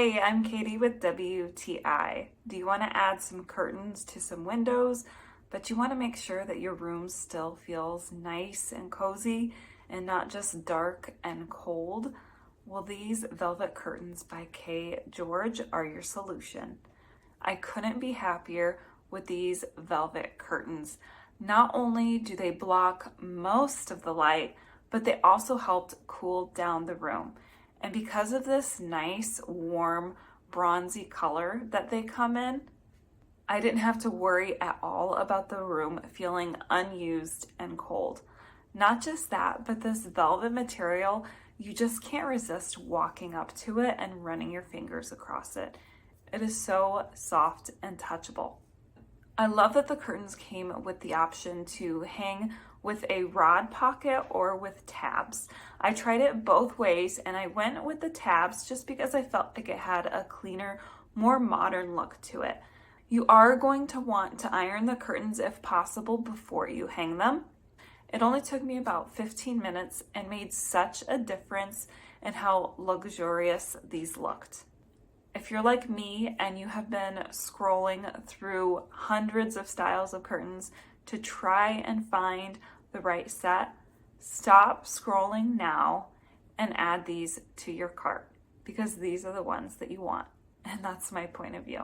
Hey, I'm Katie with WTI. Do you want to add some curtains to some windows, but you want to make sure that your room still feels nice and cozy and not just dark and cold? Well, these velvet curtains by KGORGE are your solution. I couldn't be happier with these velvet curtains. Not only do they block most of the light, but they also helped cool down the room. And because of this nice, warm, bronzy color that they come in, I didn't have to worry at all about the room feeling unused and cold. Not just that, but this velvet material, you just can't resist walking up to it and running your fingers across it. It is so soft and touchable. I love that the curtains came with the option to hang with a rod pocket or with tabs. I tried it both ways and I went with the tabs just because I felt like it had a cleaner, more modern look to it. You are going to want to iron the curtains if possible before you hang them. It only took me about 15 minutes and made such a difference in how luxurious these looked. If you're like me and you have been scrolling through hundreds of styles of curtains to try and find the right set, stop scrolling now and add these to your cart because these are the ones that you want. And that's my point of view.